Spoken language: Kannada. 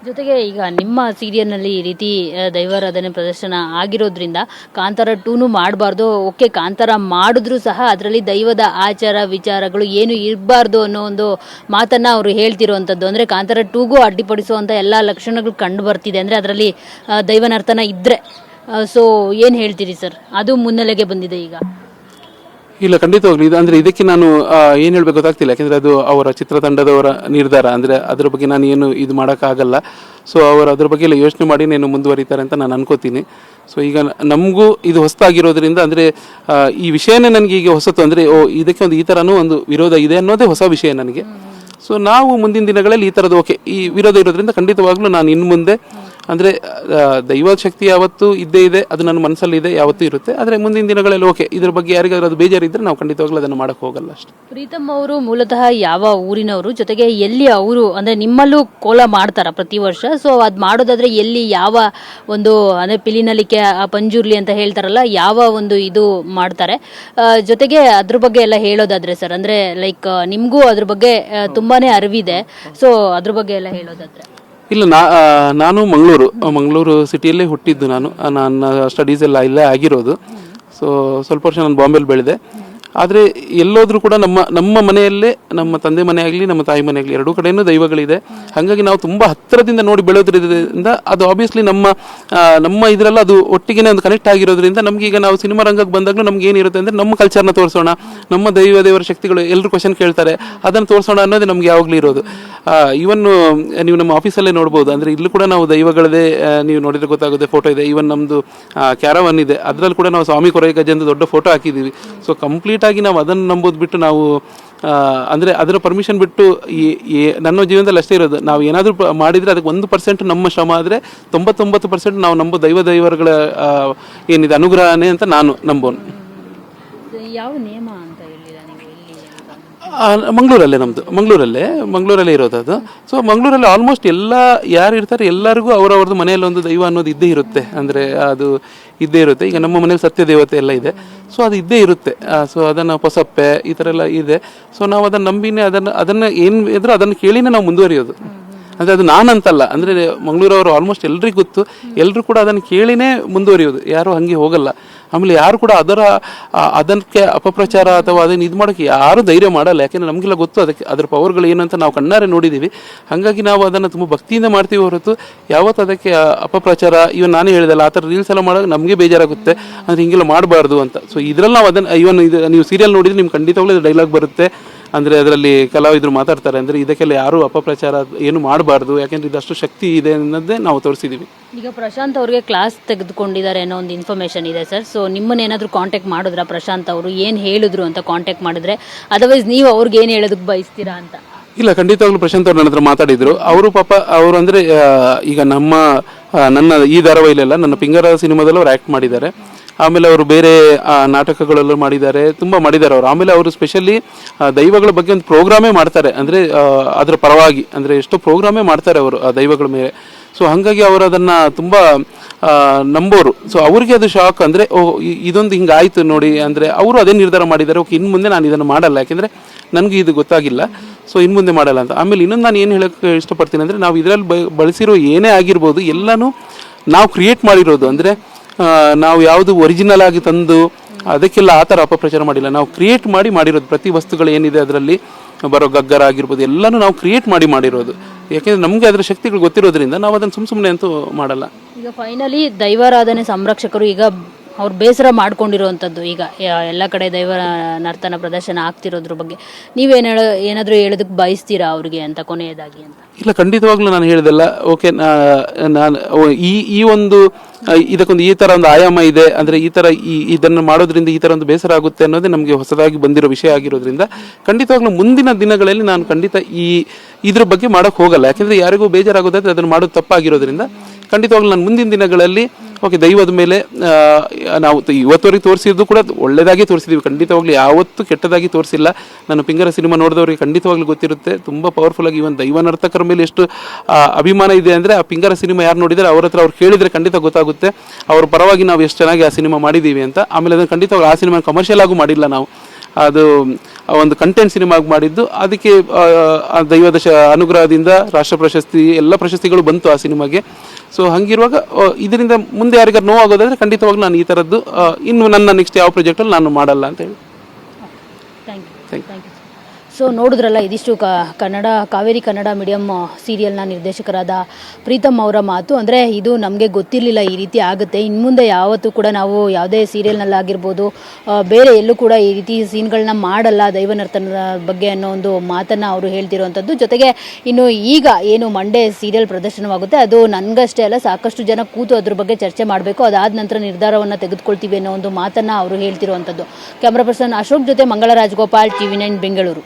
ಜೊತೆಗೆ ಈಗ ನಿಮ್ಮ ಸೀರಿಯಲ್ನಲ್ಲಿ ಈ ರೀತಿ ದೈವಾರಾಧನೆ ಪ್ರದರ್ಶನ ಆಗಿರೋದ್ರಿಂದ ಕಾಂತಾರ 2 ಮಾಡಬಾರ್ದು. ಓಕೆ, ಕಾಂತಾರ ಮಾಡಿದ್ರು ಸಹ ಅದರಲ್ಲಿ ದೈವದ ಆಚಾರ ವಿಚಾರಗಳು ಏನು ಇರಬಾರ್ದು ಅನ್ನೋ ಒಂದು ಮಾತನ್ನ ಅವರು ಹೇಳ್ತಿರುವಂಥದ್ದು. ಅಂದರೆ ಕಾಂತಾರ 2ಗೂ ಅಡ್ಡಿಪಡಿಸುವಂಥ ಎಲ್ಲ ಲಕ್ಷಣಗಳು ಕಂಡು ಬರ್ತಿದೆ. ಅಂದರೆ ಅದರಲ್ಲಿ ದೈವನರ್ತನ ಇದ್ದರೆ ಸೊ ಏನು ಹೇಳ್ತೀರಿ ಸರ್? ಅದು ಮುನ್ನೆಲೆಗೆ ಬಂದಿದೆ ಈಗ. ಇಲ್ಲ, ಖಂಡಿತವಾಗ್ಲು ಇದು ಅಂದರೆ ಇದಕ್ಕೆ ನಾನು ಏನು ಹೇಳಬೇಕು ಗೊತ್ತಾಗ್ತಿಲ್ಲ. ಯಾಕೆಂದರೆ ಅದು ಅವರ ಚಿತ್ರತಂಡದವರ ನಿರ್ಧಾರ. ಅಂದರೆ ಅದ್ರ ಬಗ್ಗೆ ನಾನು ಏನು ಇದು ಮಾಡೋಕ್ಕಾಗಲ್ಲ. ಸೊ ಅವರು ಅದ್ರ ಬಗ್ಗೆ ಎಲ್ಲ ಯೋಚನೆ ಮಾಡಿ ನಾನು ಮುಂದುವರಿತಾರೆ ಅಂತ ನಾನು ಅನ್ಕೋತೀನಿ. ಸೊ ಈಗ ನಮಗೂ ಇದು ಹೊಸದಾಗಿರೋದ್ರಿಂದ ಅಂದರೆ ಈ ವಿಷಯನೇ ನನಗೆ ಈಗ ಹೊಸತು. ಅಂದರೆ ಇದಕ್ಕೆ ಒಂದು ಈ ಥರನೂ ಒಂದು ವಿರೋಧ ಇದೆ ಅನ್ನೋದೇ ಹೊಸ ವಿಷಯ ನನಗೆ. ಸೊ ನಾವು ಮುಂದಿನ ದಿನಗಳಲ್ಲಿ ಈ ಥರದ್ದು ಓಕೆ ಈ ವಿರೋಧ ಇರೋದ್ರಿಂದ ಖಂಡಿತವಾಗ್ಲೂ ನಾನು ಇನ್ನು ಮುಂದೆ ಅಂದರೆ ದೈವ ಶಕ್ತಿ ಯಾವತ್ತೂ ಇದ್ದೇ ಇದೆ, ಅದು ನನ್ನ ಮನಸ್ಸಲ್ಲಿ ಇದೆ, ಯಾವತ್ತೂ ಇರುತ್ತೆ. ಆದರೆ ಮುಂದಿನ ದಿನಗಳಲ್ಲಿ ಓಕೆ ಇದ್ರ ಬಗ್ಗೆ ಯಾರಿಗಾದ್ರೂ ಅದು ಬೇಜಾರಿದ್ದರೆ ನಾವು ಖಂಡಿತವಾಗ್ಲೂ ಅದನ್ನು ಮಾಡೋಕ್ಕೆ ಹೋಗಲ್ಲ ಅಷ್ಟೇ. ಪ್ರೀತಮ್ ಅವರು ಮೂಲತಃ ಯಾವ ಊರಿನವರು? ಜೊತೆಗೆ ಎಲ್ಲಿ ಅವರು ಅಂದರೆ ನಿಮ್ಮಲ್ಲೂ ಕೋಲ ಮಾಡ್ತಾರ ಪ್ರತಿ ವರ್ಷ? ಸೊ ಅದು ಮಾಡೋದಾದ್ರೆ ಎಲ್ಲಿ, ಯಾವ ಒಂದು ಅಂದರೆ ಪಿಲಿನಲಿಕೆ ಪಂಜುರ್ಲಿ ಅಂತ ಹೇಳ್ತಾರಲ್ಲ, ಯಾವ ಒಂದು ಇದು ಮಾಡ್ತಾರೆ? ಜೊತೆಗೆ ಅದ್ರ ಬಗ್ಗೆ ಎಲ್ಲ ಹೇಳೋದಾದ್ರೆ ಸರ್, ಅಂದರೆ ಲೈಕ್ ನಿಮಗೂ ಅದ್ರ ಬಗ್ಗೆ ತುಂಬಾನೇ ಅರಿವಿದೆ. ಸೊ ಅದ್ರ ಬಗ್ಗೆ ಎಲ್ಲ ಹೇಳೋದಾದ್ರೆ. ಇಲ್ಲ, ನಾನು ಮಂಗಳೂರು ಸಿಟಿಯಲ್ಲೇ ಹುಟ್ಟಿದ್ದು. ನನ್ನ ಸ್ಟಡೀಸ್ ಎಲ್ಲ ಇಲ್ಲೇ ಆಗಿರೋದು. ಸೊ ಸ್ವಲ್ಪ ವರ್ಷ ನಾನು ಬಾಂಬೆಲಿ ಬೆಳೆದೆ. ಆದರೆ ಎಲ್ಲೋದ್ರೂ ಕೂಡ ನಮ್ಮ ಮನೆಯಲ್ಲೇ, ನಮ್ಮ ತಂದೆ ಮನೆ ಆಗಲಿ ನಮ್ಮ ತಾಯಿ ಮನೆ ಆಗಲಿ ಎರಡೂ ಕಡೆಯೂ ದೈವಗಳಿದೆ. ಹಾಗಾಗಿ ನಾವು ತುಂಬ ಹತ್ತಿರದಿಂದ ನೋಡಿ ಬೆಳೆಯೋದ್ರಿಂದ ಅದು ಆಬ್ವಿಯಸ್ಲಿ ನಮ್ಮ ಇದರಲ್ಲ ಅದು ಒಟ್ಟಿಗೆ ಒಂದು ಕನೆಕ್ಟ್ ಆಗಿರೋದ್ರಿಂದ ನಮ್ಗೆ ಈಗ ನಾವು ಸಿನಿಮಾ ರಂಗಕ್ಕೆ ಬಂದಾಗಲೂ ನಮ್ಗೆ ಏನಿರುತ್ತೆ ಅಂದರೆ ನಮ್ಮ ಕಲ್ಚರ್ನ ತೋರಿಸೋಣ, ನಮ್ಮ ದೇವರ ಶಕ್ತಿಗಳು ಎಲ್ಲರೂ ಕ್ವಶನ್ ಕೇಳ್ತಾರೆ, ಅದನ್ನು ತೋರಿಸೋಣ ಅನ್ನೋದೇ ನಮ್ಗೆ ಯಾವಾಗಲೂ ಇರೋದು. ಈವನ್ ನೀವು ನಮ್ಮ ಆಫೀಸಲ್ಲೇ ನೋಡ್ಬೋದು. ಅಂದರೆ ಇಲ್ಲೂ ಕೂಡ ನಾವು ದೈವಗಳದೇ ನೀವು ನೋಡಿದ್ರೆ ಗೊತ್ತಾಗುತ್ತೆ, ಫೋಟೋ ಇದೆ. ಈವನ್ ನಮ್ಮದು ಕ್ಯಾರವನ್ ಇದೆ, ಅದರಲ್ಲಿ ಕೂಡ ನಾವು ಸ್ವಾಮಿ ಕೊರೈಗಜ್ಜಂದು ದೊಡ್ಡ ಫೋಟೋ ಹಾಕಿದ್ದೀವಿ. ಸೊ ಕಂಪ್ಲೀಟ್ ಆಗಿ ನಾವು ಅದನ್ನು ನಂಬೋದು ಬಿಟ್ಟು ನಾವು ಅಂದರೆ ಅದರ ಪರ್ಮಿಷನ್ ಬಿಟ್ಟು ನನ್ನ ಜೀವನದಲ್ಲಿ ಅಷ್ಟೇ ಇರೋದು. ನಾವು ಏನಾದರೂ ಮಾಡಿದರೆ ಅದಕ್ಕೆ 1% ನಮ್ಮ ಶ್ರಮ ಆದರೆ 99% ನಾವು ನಂಬೋ ದೈವರುಗಳ ಏನಿದೆ ಅನುಗ್ರಹನೇ ಅಂತ ನಾನು ನಂಬೋನು. ಯಾವ ನಿಯಮ ಅಂತ ಮಂಗಳೂರಲ್ಲೇ ಇರೋದು ಅದು. ಸೊ ಮಂಗಳೂರಲ್ಲಿ ಆಲ್ಮೋಸ್ಟ್ ಯಾರು ಇರ್ತಾರೆ ಎಲ್ಲರಿಗೂ ಅವರವ್ರದ್ದು ಮನೆಯಲ್ಲಿ ಒಂದು ದೈವ ಅನ್ನೋದು ಇದ್ದೇ ಇರುತ್ತೆ. ಅಂದರೆ ಅದು ಇದ್ದೇ ಇರುತ್ತೆ. ಈಗ ನಮ್ಮ ಮನೇಲಿ ಸತ್ಯ ದೇವತೆ ಎಲ್ಲ ಇದೆ. ಸೊ ಅದು ಇದ್ದೇ ಇರುತ್ತೆ. ಸೊ ಅದನ್ನು ಹೊಸಪ್ಪೆ ಈ ಥರ ಎಲ್ಲ ಇದೆ. ಸೊ ನಾವು ಅದನ್ನು ನಂಬಿನೇ ಅದನ್ನು ಏನು ಇದ್ರೂ ಅದನ್ನು ಕೇಳಿನೇ ನಾವು ಮುಂದುವರಿಯೋದು. ಅಂದರೆ ಅದು ನಾನಂತಲ್ಲ, ಅಂದರೆ ಮಂಗಳೂರವರು ಆಲ್ಮೋಸ್ಟ್ ಎಲ್ರಿಗೂ ಗೊತ್ತು, ಎಲ್ಲರೂ ಕೂಡ ಅದನ್ನು ಕೇಳಿನೇ ಮುಂದುವರಿಯೋದು, ಯಾರೂ ಹಾಗೆ ಹೋಗಲ್ಲ. ಆಮೇಲೆ ಯಾರು ಕೂಡ ಅದಕ್ಕೆ ಅಪಪ್ರಚಾರ ಅಥವಾ ಅದನ್ನು ಇದು ಮಾಡೋಕ್ಕೆ ಯಾರೂ ಧೈರ್ಯ ಮಾಡಲ್ಲ. ಯಾಕೆಂದರೆ ನಮಗೆಲ್ಲ ಗೊತ್ತು ಅದರ ಪವರ್ಗಳು ಏನು ಅಂತ ನಾವು ಕಣ್ಣಾರೆ ನೋಡಿದ್ದೀವಿ. ಹಾಗಾಗಿ ನಾವು ಅದನ್ನು ತುಂಬ ಭಕ್ತಿಯಿಂದ ಮಾಡ್ತೀವಿ ಹೊರತು ಯಾವತ್ತು ಅದಕ್ಕೆ ಅಪಪ್ರಚಾರ, ಇವನ್ ನಾನೇ ಹೇಳಿದಲ್ಲ ಆ ಥರ ರೀಲ್ಸ್ ಎಲ್ಲ ಮಾಡೋದು ನಮಗೆ ಬೇಜಾರಾಗುತ್ತೆ. ಅಂದರೆ ಹಿಂಗೆಲ್ಲ ಮಾಡಬಾರ್ದು ಅಂತ. ಸೊ ಇದರಲ್ಲಿ ನಾವು ಅದನ್ನು ಇದು ನೀವು ಸೀರಿಯಲ್ ನೋಡಿದರೆ ನಿಮ್ಗೆ ಖಂಡಿತವಾಗ್ಲೂ ಡೈಲಾಗ್ ಬರುತ್ತೆ. ಅಂದರೆ ಅದರಲ್ಲಿ ಕಲಾವಿದರು ಮಾತಾಡ್ತಾರೆ, ಅಂದರೆ ಇದಕ್ಕೆಲ್ಲ ಯಾರೂ ಅಪಪ್ರಚಾರ ಏನು ಮಾಡಬಾರ್ದು, ಯಾಕೆಂದರೆ ಇದಷ್ಟು ಶಕ್ತಿ ಇದೆ ಅನ್ನೋದೇ ನಾವು ತೋರಿಸಿದ್ದೀವಿ. ಈಗ ಪ್ರಶಾಂತ್ ಅವ್ರಿಗೆ ಕ್ಲಾಸ್ ತೆಗೆದುಕೊಂಡಿದ್ದಾರೆ ಅನ್ನೋ ಒಂದು ಇನ್ಫಾರ್ಮೇಷನ್ ಇದೆ ಸರ್. ಸೊ ನಿಮ್ಮನ್ನೇನಾದರೂ ಕಾಂಟ್ಯಾಕ್ಟ್ ಮಾಡಿದ್ರಾ ಪ್ರಶಾಂತ್ ಅವರು? ಏನು ಹೇಳಿದ್ರು ಅಂತ ಕಾಂಟ್ಯಾಕ್ಟ್ ಮಾಡಿದ್ರೆ, ಅದರ್ವೈಸ್ ನೀವು ಅವ್ರಿಗೆ ಏನು ಹೇಳೋದಕ್ಕೆ ಬಯಸ್ತೀರಾ ಅಂತ? ಇಲ್ಲ, ಖಂಡಿತವಾಗ್ಲೂ ಪ್ರಶಾಂತ್ ಅವ್ರು ನನ್ನ ಹತ್ರ ಮಾತಾಡಿದ್ರು. ಅವರು ಪಾಪ ಅವರು ಅಂದರೆ ಈಗ ನನ್ನ ಈ ಧಾರಾವಾಹಿಲೆಲ್ಲ ನನ್ನ ಪಿಂಗರ ಸಿನಿಮಾದಲ್ಲೂ ಅವ್ರು ಆ್ಯಕ್ಟ್ ಮಾಡಿದ್ದಾರೆ. ಆಮೇಲೆ ಅವರು ಬೇರೆ ನಾಟಕಗಳಲ್ಲೂ ಮಾಡಿದ್ದಾರೆ, ತುಂಬ ಮಾಡಿದ್ದಾರೆ ಅವರು. ಆಮೇಲೆ ಅವರು ಸ್ಪೆಷಲಿ ದೈವಗಳ ಬಗ್ಗೆ ಒಂದು ಪ್ರೋಗ್ರಾಮೇ ಮಾಡ್ತಾರೆ. ಅಂದರೆ ಅದರ ಪರವಾಗಿ ಅಂದರೆ ಎಷ್ಟೋ ಪ್ರೋಗ್ರಾಮೇ ಮಾಡ್ತಾರೆ ಅವರು ಆ ದೈವಗಳ ಮೇಲೆ. ಸೊ ಹಾಗಾಗಿ ಅವರು ಅದನ್ನು ತುಂಬ ನಂಬೋರು. ಸೊ ಅವ್ರಿಗೆ ಅದು ಶಾಕ್. ಅಂದರೆ ಇದೊಂದು ಹಿಂಗಾಯಿತು ನೋಡಿ, ಅಂದರೆ ಅವರು ಅದೇ ನಿರ್ಧಾರ ಮಾಡಿದ್ದಾರೆ, ಓಕೆ ಇನ್ನು ಮುಂದೆ ನಾನು ಇದನ್ನು ಮಾಡಲ್ಲ, ಯಾಕೆಂದರೆ ನನಗೆ ಇದು ಗೊತ್ತಾಗಿಲ್ಲ, ಸೊ ಇನ್ನು ಮುಂದೆ ಮಾಡಲ್ಲ ಅಂತ. ಆಮೇಲೆ ಇನ್ನೊಂದು ನಾನು ಏನು ಹೇಳೋಕ್ಕೆ ಇಷ್ಟಪಡ್ತೀನಿ ಅಂದರೆ, ನಾವು ಇದರಲ್ಲಿ ಬಳಸಿರೋ ಏನೇ ಆಗಿರ್ಬೋದು ಎಲ್ಲನೂ ನಾವು ಕ್ರಿಯೇಟ್ ಮಾಡಿರೋದು. ಅಂದರೆ ನಾವು ಯಾವುದು ಒರಿಜಿನಲ್ ಆಗಿ ತಂದು ಅದಕ್ಕೆಲ್ಲ ಆ ಥರ ಅಪಪ್ರಚಾರ ಮಾಡಿಲ್ಲ. ನಾವು ಕ್ರಿಯೇಟ್ ಮಾಡಿರೋದು. ಪ್ರತಿ ವಸ್ತುಗಳು ಏನಿದೆ ಅದರಲ್ಲಿ ಬರೋ ಗಗ್ಗರ ಆಗಿರ್ಬೋದು ಎಲ್ಲನೂ ನಾವು ಕ್ರಿಯೇಟ್ ಮಾಡಿರೋದು. ಯಾಕೆಂದರೆ ನಮಗೆ ಅದರ ಶಕ್ತಿಗಳು ಗೊತ್ತಿರೋದ್ರಿಂದ ನಾವು ಅದನ್ನು ಸುಮ್ಮನೆ ಅಂತೂ ಮಾಡಲ್ಲ. ಈಗ ಫೈನಲಿ ದೈವಾರಾಧನೆ ಸಂರಕ್ಷಕರು ಈಗ ಅವ್ರು ಬೇಸರ ಮಾಡ್ಕೊಂಡಿರುವಂಥದ್ದು, ಈಗ ಎಲ್ಲ ಕಡೆ ದೈವ ನರ್ತನ ಪ್ರದರ್ಶನ ಆಗ್ತಿರೋದ್ರ ಬಗ್ಗೆ ಏನಾದರೂ ಹೇಳೋದಕ್ಕೆ ಬಯಸ್ತೀರಾ ಅವ್ರಿಗೆ ಅಂತ ಕೊನೆಯದಾಗಿ ಅಂತ? ಇಲ್ಲ, ಖಂಡಿತವಾಗ್ಲೂ ನಾನು ಹೇಳಿದೆಲ್ಲ ಓಕೆ. ನಾನು ಈ ಒಂದು ಇದಕ್ಕೊಂದು ಈ ಥರ ಒಂದು ಆಯಾಮ ಇದೆ, ಅಂದರೆ ಈ ಥರ ಇದನ್ನು ಮಾಡೋದ್ರಿಂದ ಈ ಥರ ಒಂದು ಬೇಸರ ಆಗುತ್ತೆ ಅನ್ನೋದೇ ನಮಗೆ ಹೊಸದಾಗಿ ಬಂದಿರೋ ವಿಷಯ ಆಗಿರೋದ್ರಿಂದ ಖಂಡಿತವಾಗ್ಲೂ ಮುಂದಿನ ದಿನಗಳಲ್ಲಿ ನಾನು ಖಂಡಿತ ಇದ್ರ ಬಗ್ಗೆ ಮಾಡೋಕ್ಕೆ ಹೋಗಲ್ಲ. ಯಾಕೆಂದರೆ ಯಾರಿಗೂ ಬೇಜಾರಾಗೋದಾದ್ರೆ ಅದನ್ನು ಮಾಡೋದು ತಪ್ಪಾಗಿರೋದ್ರಿಂದ ಖಂಡಿತವಾಗ್ಲೂ ನಾನು ಮುಂದಿನ ದಿನಗಳಲ್ಲಿ ಓಕೆ ದೈವದ ಮೇಲೆ ನಾವು ಇವತ್ತವರೆಗೆ ತೋರಿಸಿದ್ದು ಕೂಡ ಒಳ್ಳೆಯದಾಗಿ ತೋರಿಸಿದ್ದೀವಿ. ಖಂಡಿತವಾಗ್ಲೂ ಯಾವತ್ತೂ ಕೆಟ್ಟದಾಗಿ ತೋರಿಸಿಲ್ಲ. ನಾನು ಪಿಂಗರ ಸಿನಿಮಾ ನೋಡಿದವ್ರಿಗೆ ಖಂಡಿತವಾಗ್ಲೂ ಗೊತ್ತಿರುತ್ತೆ, ತುಂಬ ಪವರ್ಫುಲ್ಲಾಗಿ ಇವನ್ ದೈವ ನರ್ತಕರ ಮೇಲೆ ಎಷ್ಟು ಅಭಿಮಾನ ಇದೆ ಅಂದರೆ ಆ ಪಿಂಗರ ಸಿನಿಮಾ ಯಾರು ನೋಡಿದರೆ ಅವ್ರ ಹತ್ರ ಅವ್ರು ಕೇಳಿದರೆ ಖಂಡಿತ ಗೊತ್ತಾಗುತ್ತೆ ಅವ್ರ ಪರವಾಗಿ ನಾವು ಎಷ್ಟು ಚೆನ್ನಾಗಿ ಆ ಸಿನಿಮಾ ಮಾಡಿದ್ದೀವಿ ಅಂತ. ಆಮೇಲೆ ಅದನ್ನು ಖಂಡಿತವಾಗ್ಲೂ ಆ ಸಿನಿಮಾ ಕಮರ್ಷಿಯಲ್ ಆಗು ಮಾಡಿಲ್ಲ ನಾವು. ಅದು ಒಂದು ಕಂಟೆಂಟ್ ಸಿನಿಮಾ ಮಾಡಿದ್ದು. ಅದಕ್ಕೆ ಆ ದೈವದ ಅನುಗ್ರಹದಿಂದ ರಾಷ್ಟ್ರ ಪ್ರಶಸ್ತಿ ಎಲ್ಲ ಪ್ರಶಸ್ತಿಗಳು ಬಂತು ಆ ಸಿನಿಮಾಗೆ. ಸೊ ಹಂಗಿರುವಾಗ ಇದರಿಂದ ಮುಂದೆ ಯಾರಿಗಾರು ನೋವಾಗೋದಾದ್ರೆ ಖಂಡಿತವಾಗ್ಲೂ ನಾನು ಈ ಥರದ್ದು ಇನ್ನು ನನ್ನ ನೆಕ್ಸ್ಟ್ ಯಾವ ಪ್ರಾಜೆಕ್ಟಲ್ಲಿ ನಾನು ಮಾಡಲ್ಲ ಅಂತ ಹೇಳಿ. Thank you. ಸೊ ನೋಡಿದ್ರಲ್ಲ, ಇದಿಷ್ಟು ಕನ್ನಡ ಕಾವೇರಿ ಕನ್ನಡ ಮೀಡಿಯಂ ಸೀರಿಯಲ್ನ ನಿರ್ದೇಶಕರಾದ ಪ್ರೀತಮ್ ಅವರ ಮಾತು. ಅಂದರೆ ಇದು ನಮಗೆ ಗೊತ್ತಿರಲಿಲ್ಲ ಈ ರೀತಿ ಆಗುತ್ತೆ. ಇನ್ನು ಮುಂದೆ ಯಾವತ್ತೂ ಕೂಡ ನಾವು ಯಾವುದೇ ಸೀರಿಯಲ್ನಲ್ಲಾಗಿರ್ಬೋದು ಬೇರೆ ಎಲ್ಲೂ ಕೂಡ ಈ ರೀತಿ ಸೀನ್ಗಳನ್ನ ಮಾಡಲ್ಲ ದೈವನರ್ತನದ ಬಗ್ಗೆ ಅನ್ನೋ ಒಂದು ಮಾತನ್ನು ಅವರು ಹೇಳ್ತಿರುವಂಥದ್ದು. ಜೊತೆಗೆ ಇನ್ನು ಈಗ ಏನು ಮಂಡೇ ಸೀರಿಯಲ್ ಪ್ರದರ್ಶನವಾಗುತ್ತೆ ಅದು ನನಗಷ್ಟೇ ಅಲ್ಲ, ಸಾಕಷ್ಟು ಜನ ಕೂತು ಅದ್ರ ಬಗ್ಗೆ ಚರ್ಚೆ ಮಾಡಬೇಕು, ಅದಾದ ನಂತರ ನಿರ್ಧಾರವನ್ನು ತೆಗೆದುಕೊಳ್ತೀವಿ ಅನ್ನೋ ಒಂದು ಮಾತನ್ನು ಅವರು ಹೇಳ್ತಿರುವಂಥದ್ದು. ಕ್ಯಾಮ್ರಾ ಪರ್ಸನ್ ಅಶೋಕ್ ಜೊತೆ ಮಂಗಳ ರಾಜಗೋಪಾಲ್, TV9 ಬೆಂಗಳೂರು.